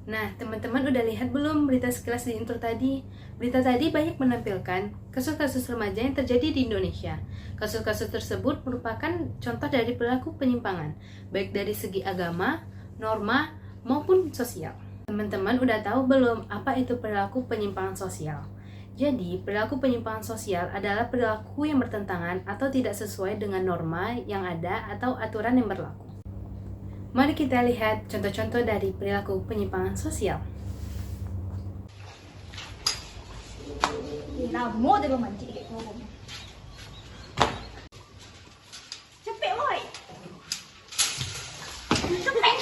Nah, teman-teman udah lihat belum berita sekilas di intro tadi? Berita tadi banyak menampilkan kasus-kasus remaja yang terjadi di Indonesia. Kasus-kasus tersebut merupakan contoh dari perilaku penyimpangan, baik dari segi agama, norma, maupun sosial. Teman-teman udah tahu belum apa itu perilaku penyimpangan sosial? Jadi, perilaku penyimpangan sosial adalah perilaku yang bertentangan atau tidak sesuai dengan norma yang ada atau aturan yang berlaku. Mari kita lihat contoh-contoh dari perilaku penyimpangan sosial. Lama dia memancing kat korang. Cepet woi. Cepet.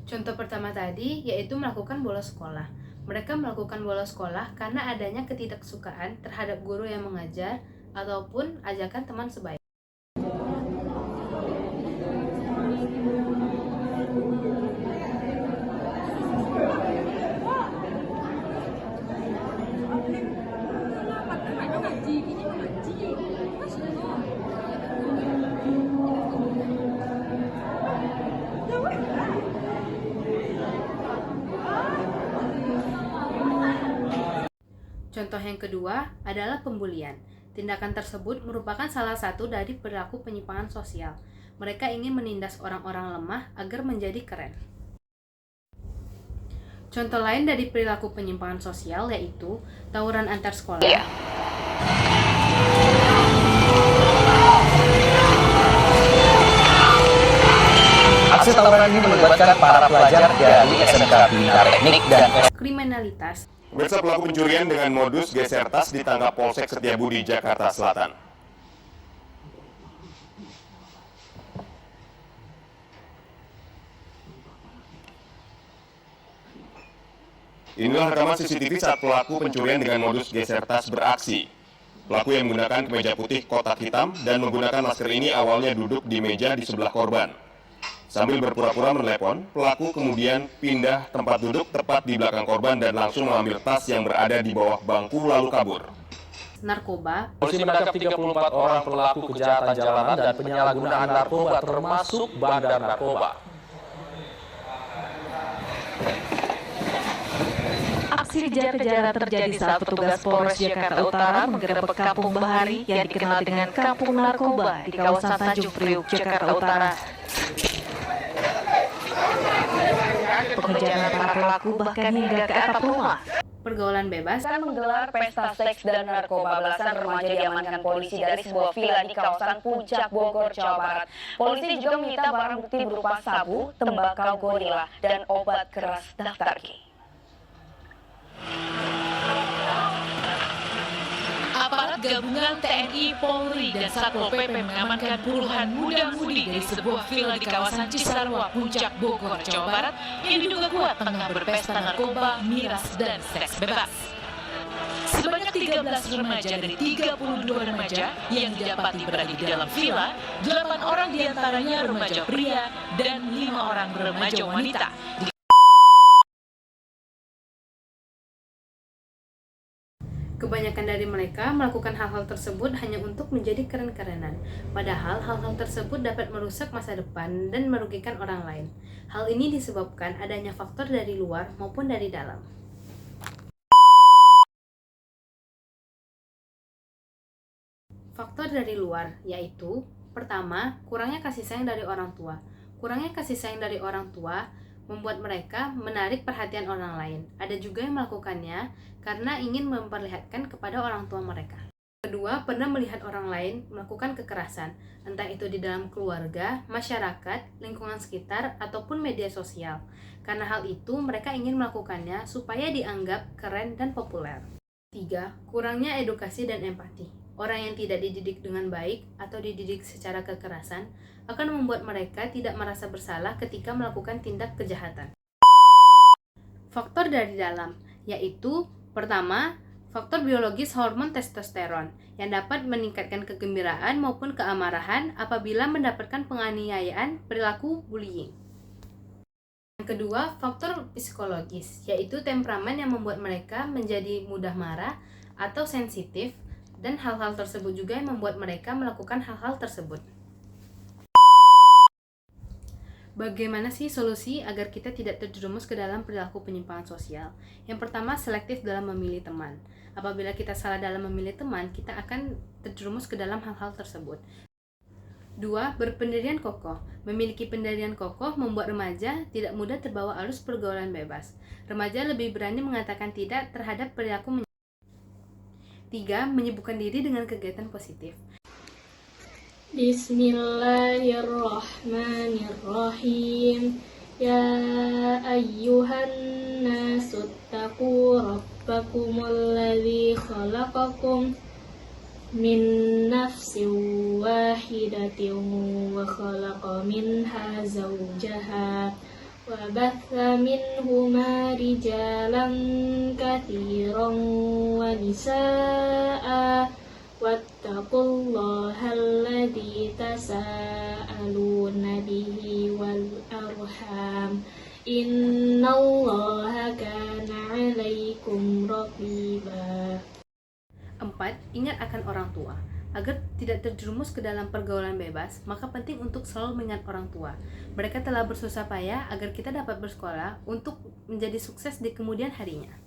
Contoh pertama tadi yaitu melakukan bolos sekolah. Mereka melakukan bolos sekolah karena adanya ketidaksukaan terhadap guru yang mengajar ataupun ajakan teman sebaya. Contoh yang kedua adalah pembulian. Tindakan tersebut merupakan salah satu dari perilaku penyimpangan sosial. Mereka ingin menindas orang-orang lemah agar menjadi keren. Contoh lain dari perilaku penyimpangan sosial yaitu tawuran antar sekolah. Aksi tawuran ini melibatkan para pelajar dari SMK Bina Teknik dan Kriminalitas. Pemirsa, pelaku pencurian dengan modus geser tas ditangkap Polsek Setiabudi, Jakarta Selatan. Inilah rekaman CCTV saat pelaku pencurian dengan modus geser tas beraksi. Pelaku yang menggunakan kemeja putih kotak hitam dan menggunakan masker ini awalnya duduk di meja di sebelah korban. Sambil berpura-pura menelepon, pelaku kemudian pindah tempat duduk tepat di belakang korban dan langsung mengambil tas yang berada di bawah bangku lalu kabur. Narkoba. Polisi menangkap 34 orang pelaku kejahatan jalanan dan penyalahgunaan narkoba termasuk bandar narkoba. Aksi kejar-kejaran terjadi saat petugas Polres Jakarta Utara menggerebek Kampung Bahari yang dikenal dengan Kampung Narkoba di kawasan Tanjung Priuk, Jakarta Utara. Pengejaran para pelaku bahkan hingga ke atap rumah. Pergaulan bebas. Menggelar pesta seks dan narkoba, belasan remaja diamankan polisi dari sebuah villa di kawasan Puncak Bogor, Jawa Barat. Polisi juga menyita barang bukti berupa sabu, tembakau gorila, dan obat keras daftar G. Aparat gabungan TNI, Polri, dan Satpol PP mengamankan puluhan muda-mudi dari sebuah villa di kawasan Cisarua, Puncak Bogor, Jawa Barat yang diduga kuat tengah berpesta narkoba, miras, dan seks bebas. Sebanyak 13 remaja dari 32 remaja yang didapati berada di dalam villa, 8 orang diantaranya remaja pria dan 5 orang remaja wanita. Kebanyakan dari mereka melakukan hal-hal tersebut hanya untuk menjadi keren-kerenan. Padahal hal-hal tersebut dapat merusak masa depan dan merugikan orang lain. Hal ini disebabkan adanya faktor dari luar maupun dari dalam. Faktor dari luar yaitu, pertama, kurangnya kasih sayang dari orang tua. Kurangnya kasih sayang dari orang tua membuat mereka menarik perhatian orang lain. Ada juga yang melakukannya karena ingin memperlihatkan kepada orang tua mereka. Kedua, pernah melihat orang lain melakukan kekerasan, entah itu di dalam keluarga, masyarakat, lingkungan sekitar, ataupun media sosial. Karena hal itu, mereka ingin melakukannya supaya dianggap keren dan populer. Tiga, kurangnya edukasi dan empati. Orang yang tidak dididik dengan baik atau dididik secara kekerasan akan membuat mereka tidak merasa bersalah ketika melakukan tindak kejahatan. Faktor dari dalam, yaitu pertama, faktor biologis hormon testosteron yang dapat meningkatkan kegembiraan maupun keamarahan apabila mendapatkan penganiayaan perilaku bullying. Yang kedua, faktor psikologis, yaitu temperamen yang membuat mereka menjadi mudah marah atau sensitif, dan hal-hal tersebut juga yang membuat mereka melakukan hal-hal tersebut. Bagaimana sih solusi agar kita tidak terjerumus ke dalam perilaku penyimpangan sosial? Yang pertama, selektif dalam memilih teman. Apabila kita salah dalam memilih teman, kita akan terjerumus ke dalam hal-hal tersebut. 2. Berpendirian kokoh. Memiliki pendirian kokoh membuat remaja tidak mudah terbawa arus pergaulan bebas. Remaja lebih berani mengatakan tidak terhadap perilaku 3. Menyibukkan diri dengan kegiatan positif. Bismillahirrahmanirrahim. Ya ayyuhan nasu taqu rabbakumul ladzi khalaqakum min nafsin wahidatin wa khalaqa minha zawjaha wa batha minhuma rijalan katsiran wa nisaa'a wattaqullaha alladzi tasaaluna bihi wal arham innallaha kana 'alaikum raqiba. 4. Ingat akan orang tua. Agar tidak terjerumus ke dalam pergaulan bebas, maka penting untuk selalu mengingat orang tua. Mereka telah bersusah payah agar kita dapat bersekolah untuk menjadi sukses di kemudian harinya.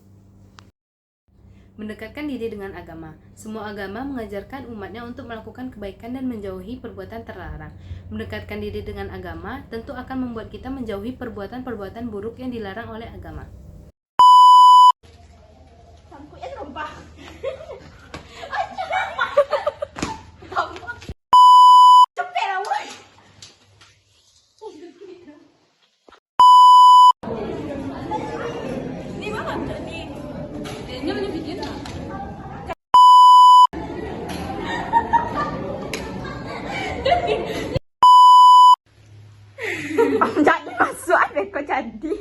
Mendekatkan diri dengan agama. Semua agama mengajarkan umatnya untuk melakukan kebaikan dan menjauhi perbuatan terlarang. Mendekatkan diri dengan agama tentu akan membuat kita menjauhi perbuatan-perbuatan buruk yang dilarang oleh agama. Jadi masuk ada kau jadi.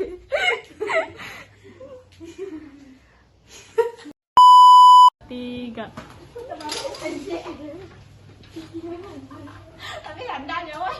Tiga. Tapi ganda ya, woi.